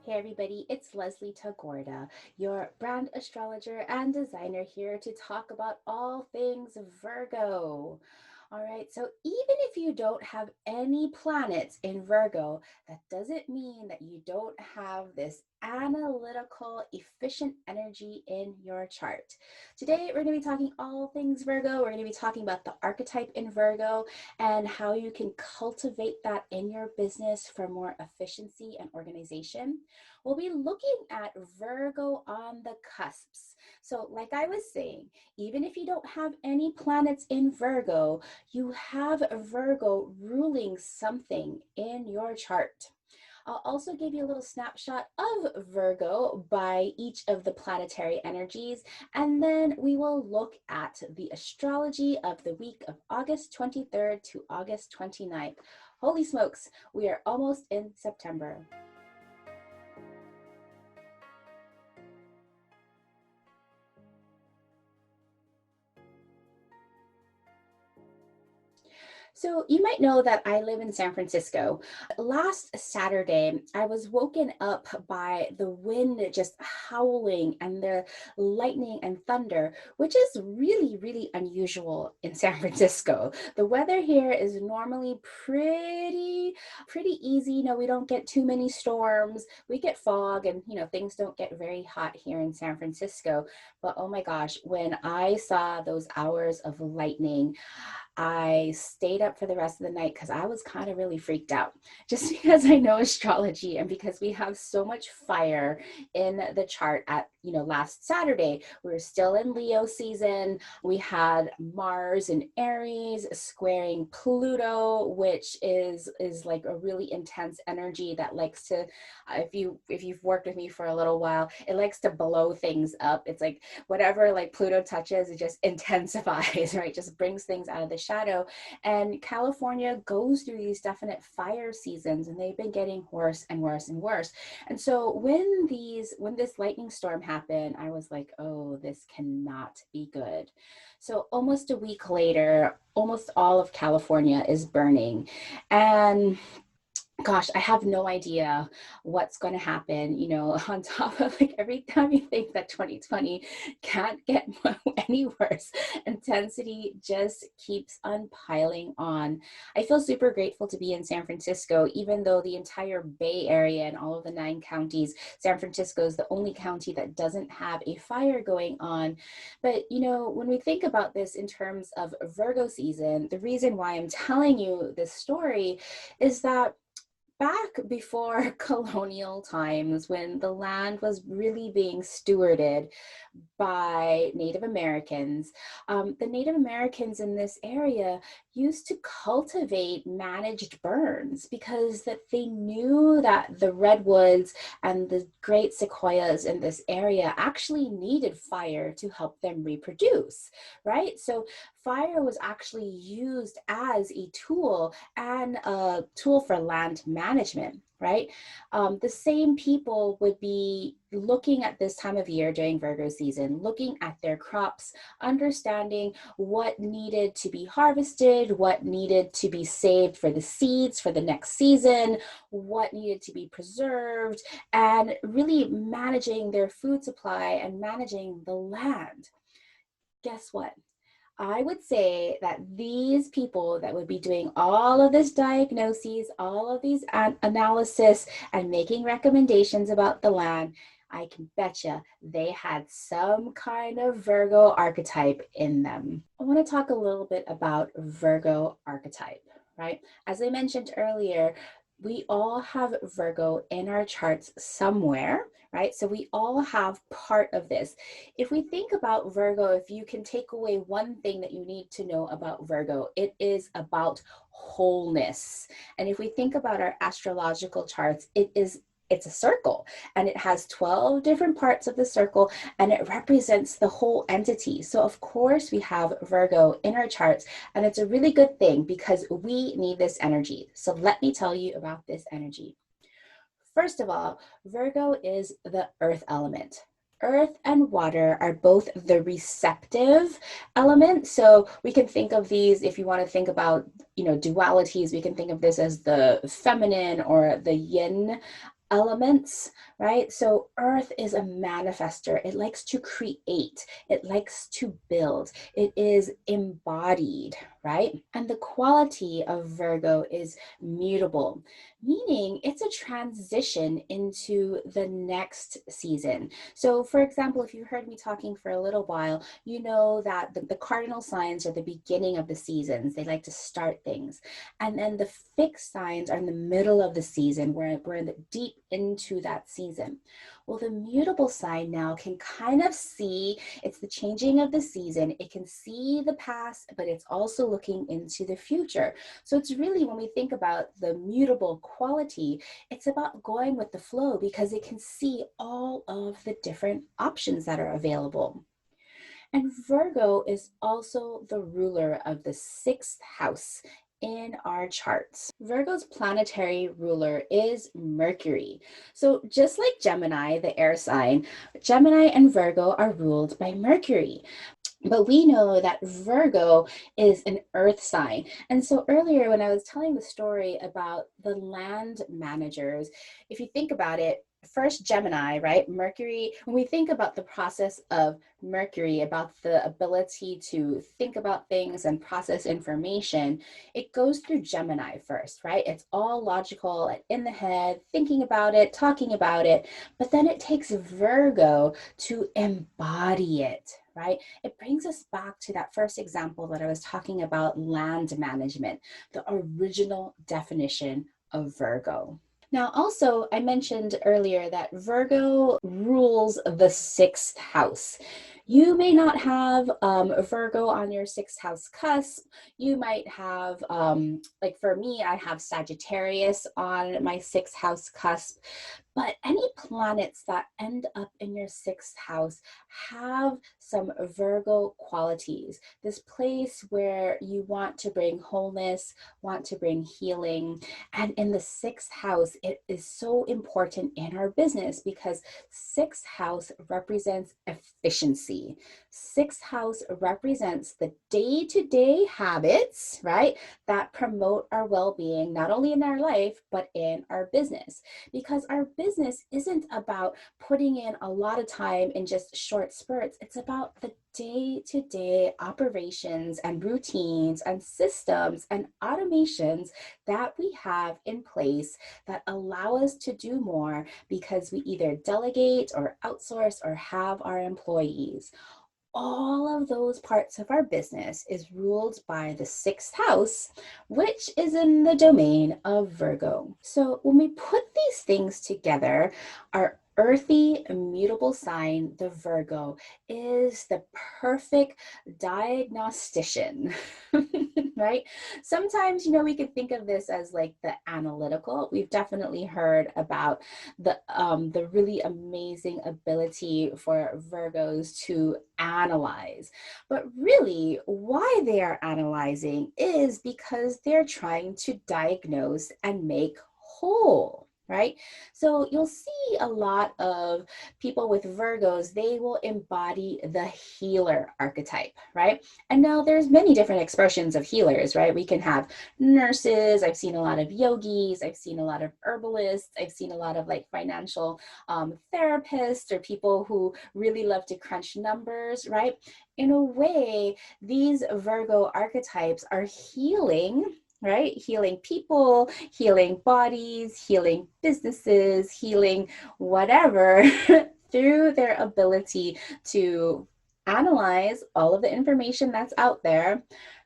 Hey everybody, it's Leslie Tagorda, your brand astrologer and designer here to talk about all things Virgo. All right, so even if you don't have any planets in Virgo, that doesn't mean that you don't have this analytical, efficient energy in your chart. Today, we're going to be talking all things Virgo. We're going to be talking about the archetype in Virgo and how you can cultivate that in your business for more efficiency and organization. We'll be looking at Virgo on the cusps. So, like I was saying, even if you don't have any planets in Virgo, you have Virgo ruling something in your chart. I'll also give you a little snapshot of Virgo by each of the planetary energies, and then we will look at the astrology of the week of August 23rd to August 29th. Holy smokes, we are almost in September. So, you might know that I live in San Francisco. Last Saturday, I was woken up by the wind just howling and the lightning and thunder, which is really, really unusual in San Francisco. The weather here is normally pretty easy. We don't get too many storms. We get fog and, things don't get very hot here in San Francisco. But oh my gosh, when I saw those hours of lightning, I stayed up for the rest of the night because I was kind of really freaked out just because I know astrology and because we have so much fire in the chart at, last Saturday. We were still in Leo season. We had Mars in Aries squaring Pluto, which is like a really intense energy that likes to, if you've worked with me for a little while, it likes to blow things up. It's like whatever like Pluto touches, it just intensifies, right? Just brings things out of the shadow. And California goes through these definite fire seasons, and they've been getting worse and worse and worse. And so when this lightning storm happened, I was like, oh, this cannot be good. So almost a week later, almost all of California is burning. And gosh, I have no idea what's going to happen, on top of like every time you think that 2020 can't get any worse, intensity just keeps on piling on. I feel super grateful to be in San Francisco, even though the entire Bay Area and all of the 9 counties, San Francisco is the only county that doesn't have a fire going on. But, when we think about this in terms of Virgo season, the reason why I'm telling you this story is that back before colonial times, when the land was really being stewarded by Native Americans, the Native Americans in this area used to cultivate managed burns because that they knew that the redwoods and the great sequoias in this area actually needed fire to help them reproduce, right? So fire was actually used as a tool and a tool for land management, right? The same people would be looking at this time of year during Virgo season, looking at their crops, understanding what needed to be harvested, what needed to be saved for the seeds for the next season, what needed to be preserved, and really managing their food supply and managing the land. Guess what? I would say that these people that would be doing all of this diagnoses, all of these analysis and making recommendations about the land, I can bet you they had some kind of Virgo archetype in them. I want to talk a little bit about Virgo archetype, right? As I mentioned earlier, we all have Virgo in our charts somewhere, right? So we all have part of this. If we think about Virgo, if you can take away one thing that you need to know about Virgo, it is about wholeness. And if we think about our astrological charts, it's a circle and it has 12 different parts of the circle and it represents the whole entity. So of course we have Virgo in our charts, and it's a really good thing because we need this energy. So let me tell you about this energy. First of all, Virgo is the earth element. Earth and water are both the receptive element. So we can think of these, if you want to think about, dualities, we can think of this as the feminine or the yin elements, right? So Earth is a manifester. It likes to create, it likes to build, it is embodied, right? And the quality of Virgo is mutable, meaning it's a transition into the next season. So, for example, if you heard me talking for a little while, you know that the cardinal signs are the beginning of the seasons. They like to start things. And then the fixed signs are in the middle of the season where we're in the deep into that season. Well, the mutable sign now can kind of see it's the changing of the season. It can see the past, but it's also looking into the future. So it's really, when we think about the mutable quality, it's about going with the flow because it can see all of the different options that are available. And Virgo is also the ruler of the sixth house in our charts. Virgo's planetary ruler is Mercury. So just like Gemini, the air sign, Gemini and Virgo are ruled by Mercury. But we know that Virgo is an earth sign. And so earlier, when I was telling the story about the land managers, if you think about it, first Gemini, right? Mercury, when we think about the process of Mercury, about the ability to think about things and process information, it goes through Gemini first, right? It's all logical in the head, thinking about it, talking about it. But then it takes Virgo to embody it, right? It brings us back to that first example that I was talking about, land management, the original definition of Virgo. Now, also, I mentioned earlier that Virgo rules the sixth house. You may not have Virgo on your sixth house cusp. You might have, like for me, I have Sagittarius on my sixth house cusp. But any planets that end up in your sixth house have some Virgo qualities. This place where you want to bring wholeness, want to bring healing. And in the sixth house, it is so important in our business because sixth house represents efficiency. Sixth house represents the day-to-day habits, right, that promote our well-being, not only in our life, but in our business. Because our business isn't about putting in a lot of time in just short spurts. It's about the day-to-day operations and routines and systems and automations that we have in place that allow us to do more because we either delegate or outsource or have our employees. All of those parts of our business is ruled by the sixth house, which is in the domain of Virgo. So when we put these things together, our earthy, immutable sign, the Virgo, is the perfect diagnostician, right? Sometimes, we could think of this as like the analytical. We've definitely heard about the really amazing ability for Virgos to analyze. But really, why they are analyzing is because they're trying to diagnose and make whole. Right? So you'll see a lot of people with Virgos, they will embody the healer archetype, right? And now there's many different expressions of healers, right? We can have nurses. I've seen a lot of yogis. I've seen a lot of herbalists. I've seen a lot of like financial therapists or people who really love to crunch numbers, right? In a way, these Virgo archetypes are healing, right? Healing people, healing bodies, healing businesses, healing whatever through their ability to analyze all of the information that's out there,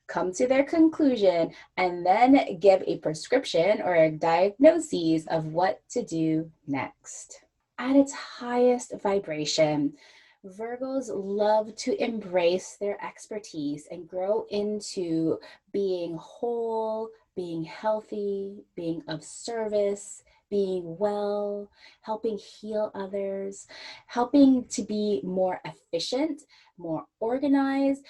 come to their conclusion, and then give a prescription or a diagnosis of what to do next. At its highest vibration, Virgos love to embrace their expertise and grow into being whole, being healthy, being of service, being well, helping heal others, helping to be more efficient, more organized,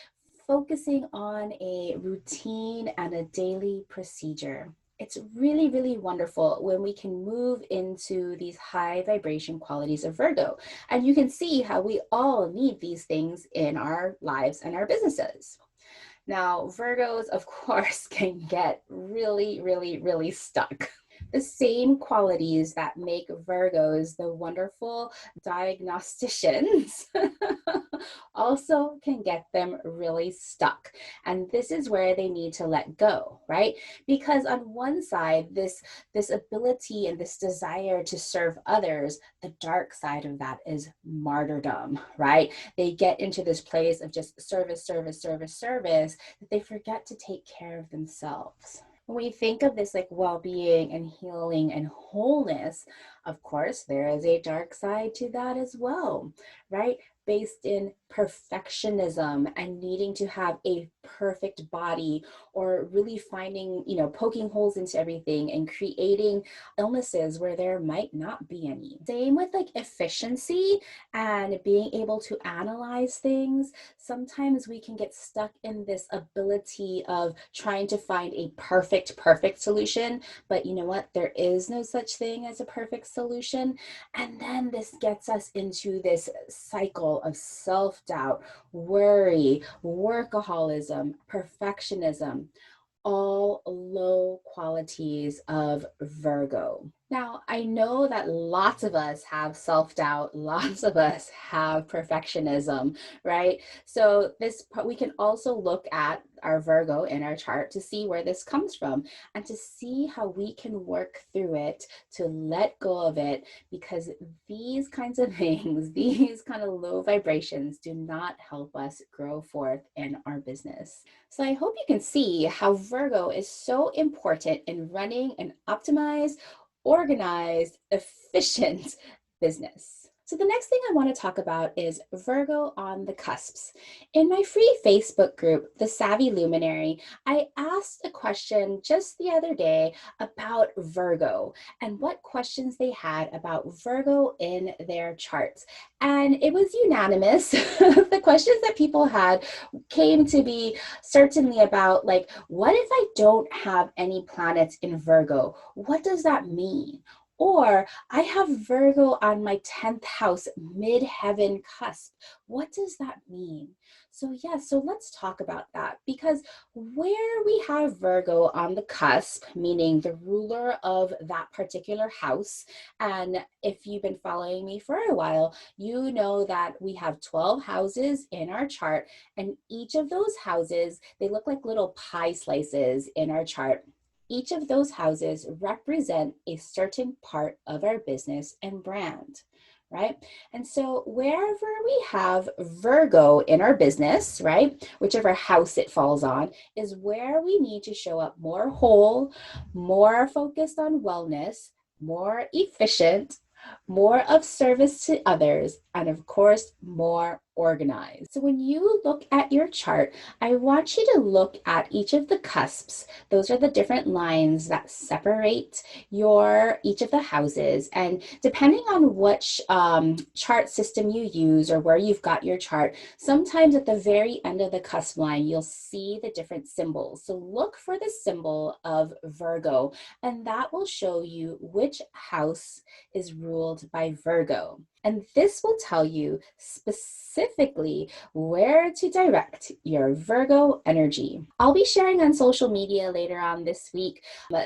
focusing on a routine and a daily procedure. It's really, really wonderful when we can move into these high vibration qualities of Virgo. And you can see how we all need these things in our lives and our businesses. Now, Virgos, of course, can get really, really, really stuck. The same qualities that make Virgos the wonderful diagnosticians also can get them really stuck. And this is where they need to let go, right? Because on one side, this ability and this desire to serve others, the dark side of that is martyrdom, right? They get into this place of just service, service, service, service, that they forget to take care of themselves. When we think of this like well-being and healing and wholeness, of course, there is a dark side to that as well, right? Based in perfectionism and needing to have a perfect body, or really finding, poking holes into everything and creating illnesses where there might not be any. Same with like efficiency and being able to analyze things. Sometimes we can get stuck in this ability of trying to find a perfect solution, but you know what? There is no such thing as a perfect solution. And then this gets us into this cycle of self-doubt, worry, workaholism, perfectionism, all low qualities of Virgo. Now, I know that lots of us have self-doubt, lots of us have perfectionism, right? So we can also look at our Virgo in our chart to see where this comes from and to see how we can work through it, to let go of it, because these kinds of things, these kind of low vibrations do not help us grow forth in our business. So I hope you can see how Virgo is so important in running an optimized, organized, efficient business. So the next thing I want to talk about is Virgo on the cusps. In my free Facebook group, The Savvy Luminary, I asked a question just the other day about Virgo and what questions they had about Virgo in their charts. And it was unanimous. The questions that people had came to be certainly about, like, what if I don't have any planets in Virgo? What does that mean? Or I have Virgo on my 10th house, midheaven cusp. What does that mean? So let's talk about that, because where we have Virgo on the cusp, meaning the ruler of that particular house, and if you've been following me for a while, you know that we have 12 houses in our chart, and each of those houses, they look like little pie slices in our chart. Each of those houses represent a certain part of our business and brand, right? And so wherever we have Virgo in our business, right, whichever house it falls on, is where we need to show up more whole, more focused on wellness, more efficient, more of service to others, and of course, more organized. So when you look at your chart, I want you to look at each of the cusps. Those are the different lines that separate each of the houses. And depending on which chart system you use or where you've got your chart, sometimes at the very end of the cusp line, you'll see the different symbols. So look for the symbol of Virgo, and that will show you which house is ruled by Virgo. And this will tell you specifically where to direct your Virgo energy. I'll be sharing on social media later on this week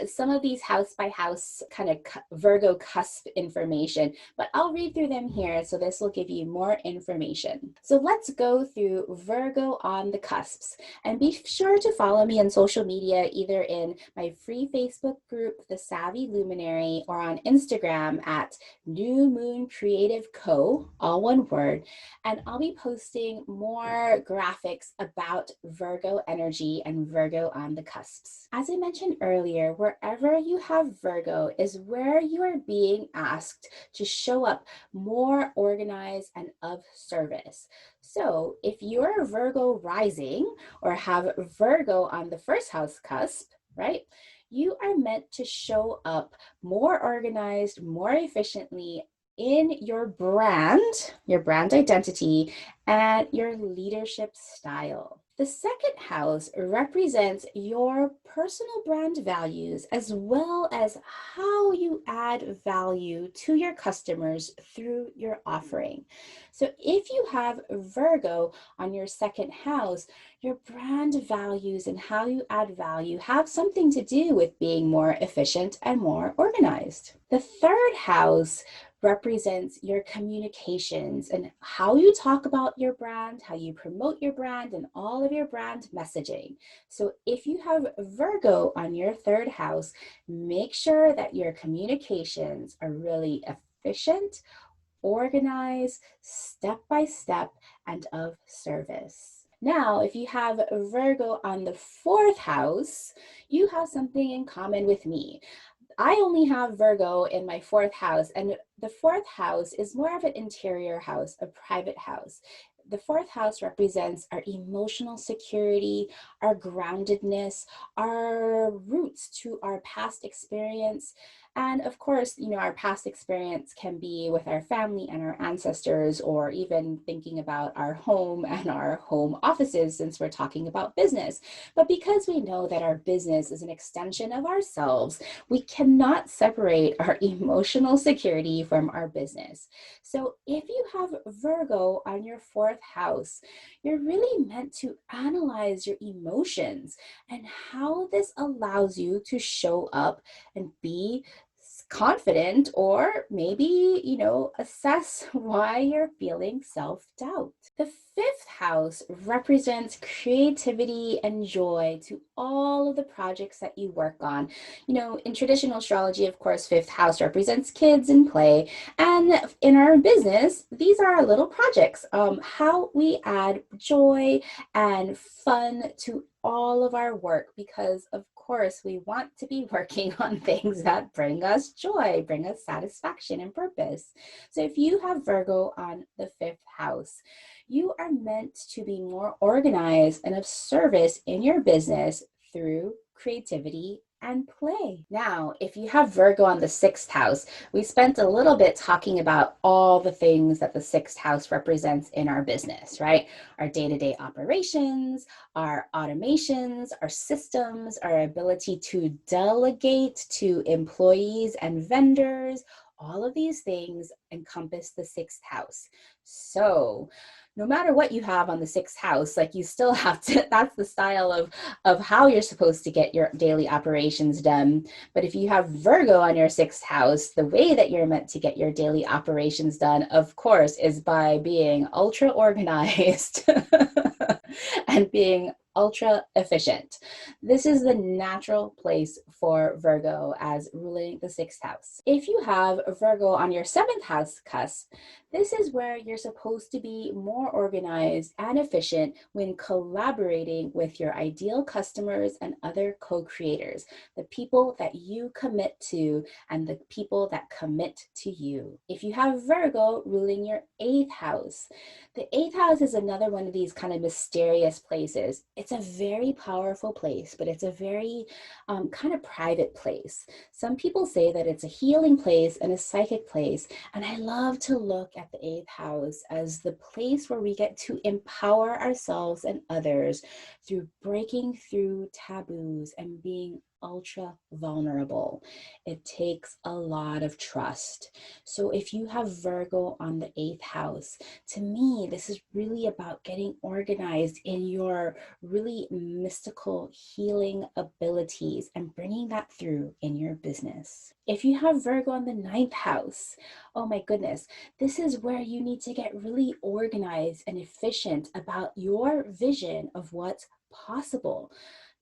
some of these house by house kind of Virgo cusp information, but I'll read through them here, so this will give you more information. So let's go through Virgo on the cusps, and be sure to follow me on social media, either in my free Facebook group, The Savvy Luminary, or on Instagram at New Moon Creative Co, all one word, and I'll be posting more graphics about Virgo energy and Virgo on the cusps. As I mentioned earlier, wherever you have Virgo is where you are being asked to show up more organized and of service. So if you're Virgo rising or have Virgo on the first house cusp, right, you are meant to show up more organized, more efficiently in your brand identity, and your leadership style. The second house represents your personal brand values, as well as how you add value to your customers through your offering. So if you have Virgo on your second house, Your brand values and how you add value have something to do with being more efficient and more organized. The third house represents your communications and how you talk about your brand, how you promote your brand, and all of your brand messaging. So if you have Virgo on your third house, make sure that your communications are really efficient, organized, step by step, and of service. Now, if you have Virgo on the fourth house, you have something in common with me. I only have Virgo in my fourth house, and the fourth house is more of an interior house, a private house. The fourth house represents our emotional security, our groundedness, our roots to our past experience. And of course, our past experience can be with our family and our ancestors, or even thinking about our home and our home offices, since we're talking about business. But because we know that our business is an extension of ourselves, we cannot separate our emotional security from our business. So if you have Virgo on your fourth house, you're really meant to analyze your emotions and how this allows you to show up and be confident, or maybe, assess why you're feeling self-doubt. The fifth house represents creativity and joy to all of the projects that you work on. In traditional astrology, of course, fifth house represents kids and play. And in our business, these are our little projects, how we add joy and fun to all of our work, because of course we want to be working on things that bring us joy, bring us satisfaction and purpose. So if you have Virgo on the fifth house, you are meant to be more organized and of service in your business through creativity and play. Now, if you have Virgo on the sixth house, we spent a little bit talking about all the things that the sixth house represents in our business, right? Our day-to-day operations, our automations, our systems, our ability to delegate to employees and vendors. All of these things encompass the sixth house. So no matter what you have on the sixth house, like, you still have to, that's the style of how you're supposed to get your daily operations done. But if you have Virgo on your sixth house, the way that you're meant to get your daily operations done, of course, is by being ultra organized and being ultra efficient. This is the natural place for Virgo as ruling the sixth house. If you have Virgo on your seventh house cusp, this is where you're supposed to be more organized and efficient when collaborating with your ideal customers and other co-creators, the people that you commit to and the people that commit to you. If you have Virgo ruling your eighth house, the eighth house is another one of these kind of mysterious places. It's a very powerful place, but it's a very kind of private place. Some people say that it's a healing place and a psychic place. And I love to look at the eighth house as the place where we get to empower ourselves and others through breaking through taboos and being ultra vulnerable. It takes a lot of trust. So if you have Virgo on the eighth house, to me, this is really about getting organized in your really mystical healing abilities and bringing that through in your business. If you have Virgo on the ninth house, oh my goodness, this is where you need to get really organized and efficient about your vision of what's possible.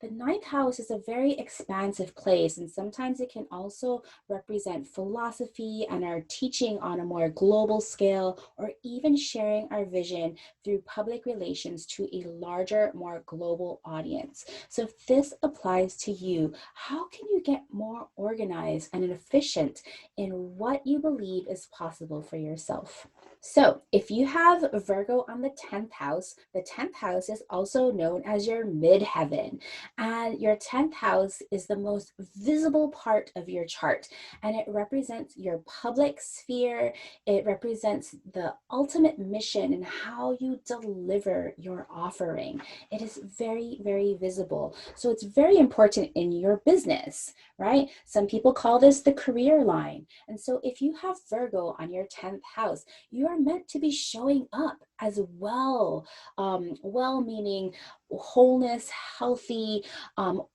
The ninth house is a very expansive place, and sometimes it can also represent philosophy and our teaching on a more global scale, or even sharing our vision through public relations to a larger, more global audience. So if this applies to you, how can you get more organized and efficient in what you believe is possible for yourself? So if you have Virgo on the 10th house, the 10th house is also known as your midheaven. And your 10th house is the most visible part of your chart. And it represents your public sphere. It represents the ultimate mission and how you deliver your offering. It is very, very visible. So it's very important in your business, right? Some people call this the career line. And so if you have Virgo on your 10th house, you are meant to be showing up as well. Well meaning wholeness, healthy,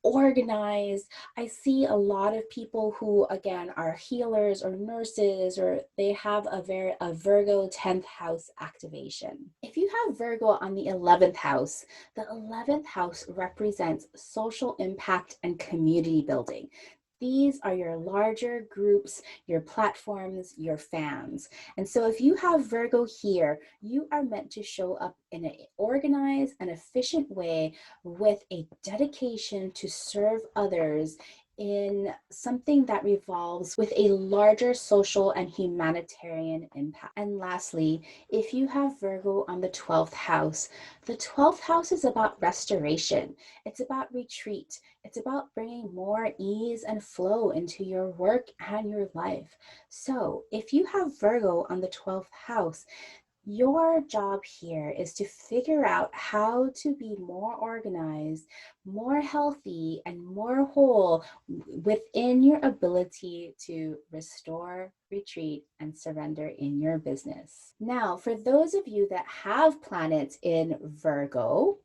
organized. I see a lot of people who, again, are healers or nurses, or they have a Virgo 10th house activation. If you have Virgo on the 11th house, the 11th house represents social impact and community building. These are your larger groups, your platforms, your fans. And so if you have Virgo here, you are meant to show up in an organized and efficient way with a dedication to serve others in something that revolves with a larger social and humanitarian impact. And lastly, if you have Virgo on the 12th house, the 12th house is about restoration. It's about retreat. It's about bringing more ease and flow into your work and your life. So if you have Virgo on the 12th house, your job here is to figure out how to be more organized, more healthy, and more whole within your ability to restore, retreat, and surrender in your business. Now, for those of you that have planets in Virgo,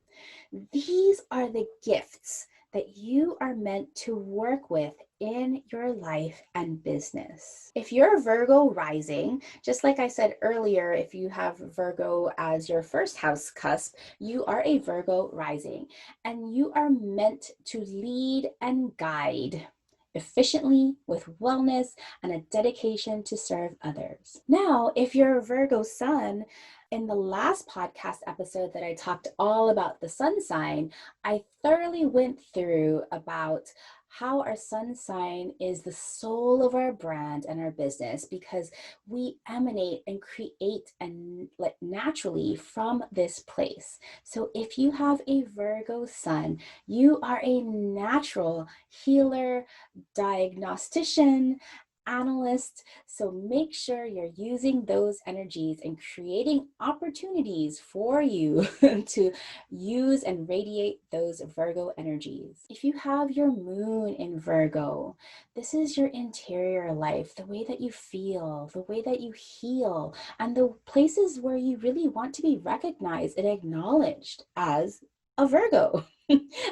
these are the gifts that you are meant to work with in your life and business. If you're Virgo rising, just like I said earlier, if you have Virgo as your first house cusp, you are a Virgo rising, and you are meant to lead and guide efficiently with wellness and a dedication to serve others. Now, if you're a Virgo sun, in the last podcast episode that I talked all about the sun sign, I thoroughly went through about how our sun sign is the soul of our brand and our business, because we emanate and create and naturally from this place. So if you have a Virgo sun, you are a natural healer, diagnostician, analyst. So make sure you're using those energies and creating opportunities for you to use and radiate those Virgo energies. If you have your moon in Virgo, this is your interior life, the way that you feel, the way that you heal, and the places where you really want to be recognized and acknowledged as a Virgo.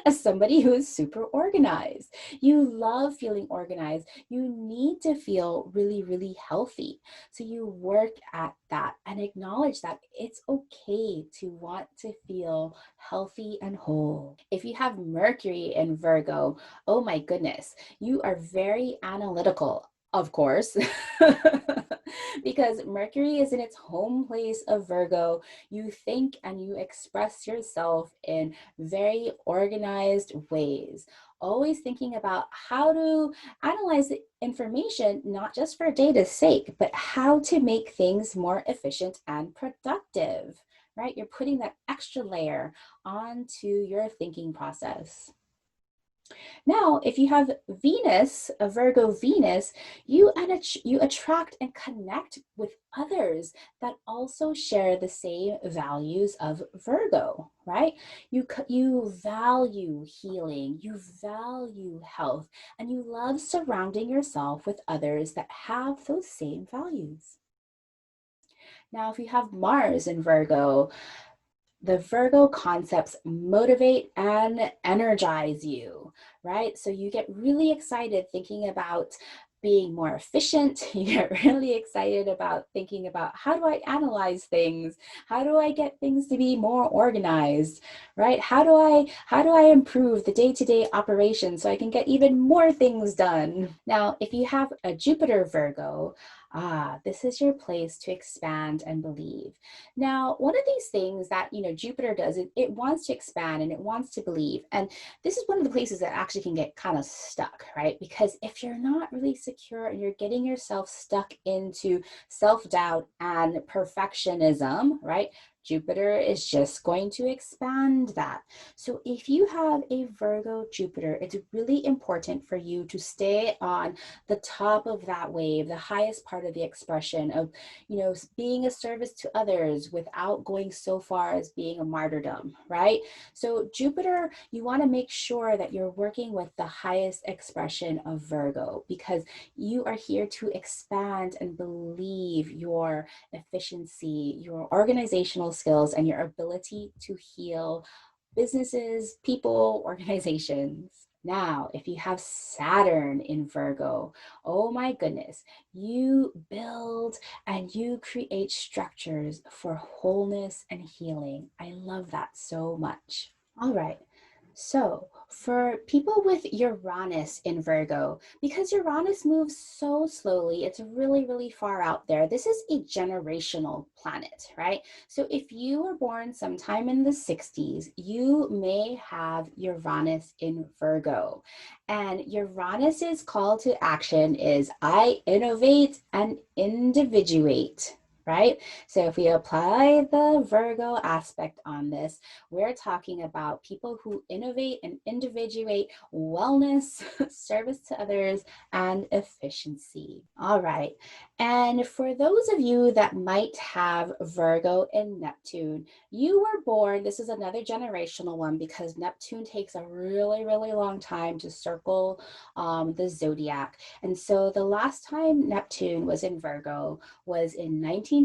As somebody who is super organized. You love feeling organized. You need to feel really, really healthy. So you work at that and acknowledge that it's okay to want to feel healthy and whole. If you have Mercury in Virgo, oh my goodness, you are very analytical, of course. Because Mercury is in its home place of Virgo. You think and you express yourself in very organized ways, always thinking about how to analyze the information, not just for data's sake, but how to make things more efficient and productive, right? You're putting that extra layer onto your thinking process. Now, if you have Venus, a Virgo Venus, you attract and connect with others that also share the same values of Virgo, right? You value healing, you value health, and you love surrounding yourself with others that have those same values. Now, if you have Mars in Virgo, the Virgo concepts motivate and energize you, right? So you get really excited thinking about being more efficient. You get really excited about thinking about, how do I analyze things? How do I get things to be more organized, right? How do I improve the day-to-day operation so I can get even more things done? Now, if you have a Jupiter Virgo, this is your place to expand and believe. Now, one of these things that, Jupiter does, it wants to expand and it wants to believe. And this is one of the places that actually can get kind of stuck, right? Because if you're not really secure and you're getting yourself stuck into self-doubt and perfectionism, right? Jupiter is just going to expand that. So if you have a Virgo Jupiter, it's really important for you to stay on the top of that wave, the highest part of the expression of, being a service to others without going so far as being a martyrdom, right? So Jupiter, you want to make sure that you're working with the highest expression of Virgo, because you are here to expand and believe your efficiency, your organizational skills and your ability to heal businesses, people, organizations. Now, if you have Saturn in Virgo, oh my goodness, you build and you create structures for wholeness and healing. I love that so much. All right. So, for people with Uranus in Virgo, because Uranus moves so slowly, it's really, really far out there. This is a generational planet, right? So, if you were born sometime in the 60s, you may have Uranus in Virgo. And Uranus's call to action is I innovate and individuate. Right? So if we apply the Virgo aspect on this, we're talking about people who innovate and individuate wellness, service to others, and efficiency. All right. And for those of you that might have Virgo and Neptune, you were born, this is another generational one because Neptune takes a really, really long time to circle the zodiac. And so the last time Neptune was in Virgo was in 1929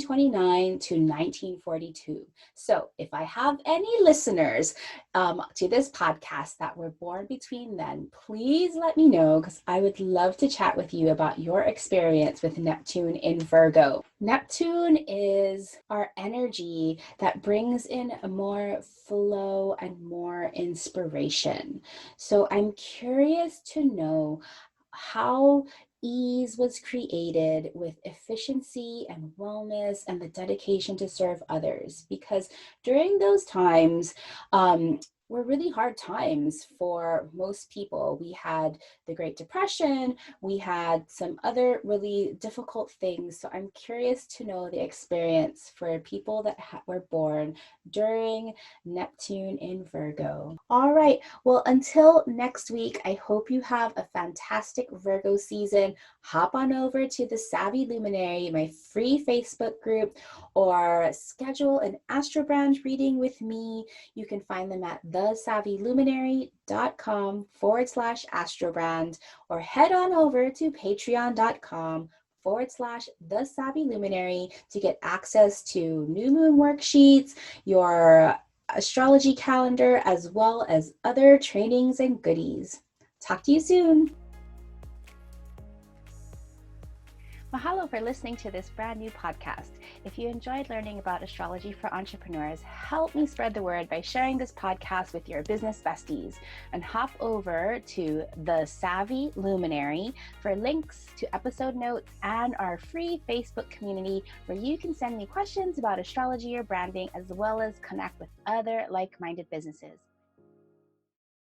to 1942. So if I have any listeners to this podcast that were born between then, please let me know because I would love to chat with you about your experience with Neptune in Virgo. Neptune is our energy that brings in a more flow and more inspiration. So I'm curious to know how ease was created with efficiency and wellness and the dedication to serve others. Because during those times, were really hard times for most people. We had the Great Depression, we had some other really difficult things. So I'm curious to know the experience for people that were born during Neptune in Virgo. All right. Well, until next week, I hope you have a fantastic Virgo season. Hop on over to the Savvy Luminary, my free Facebook group, or schedule an Astrobrand reading with me. You can find them at thesavvyluminary.com/Astrobrand, or head on over to patreon.com/The Savvy Luminary to get access to new moon worksheets, your astrology calendar, as well as other trainings and goodies. Talk to you soon. Mahalo for listening to this brand new podcast. If you enjoyed learning about astrology for entrepreneurs, help me spread the word by sharing this podcast with your business besties, and hop over to The Savvy Luminary for links to episode notes and our free Facebook community where you can send me questions about astrology or branding, as well as connect with other like-minded businesses.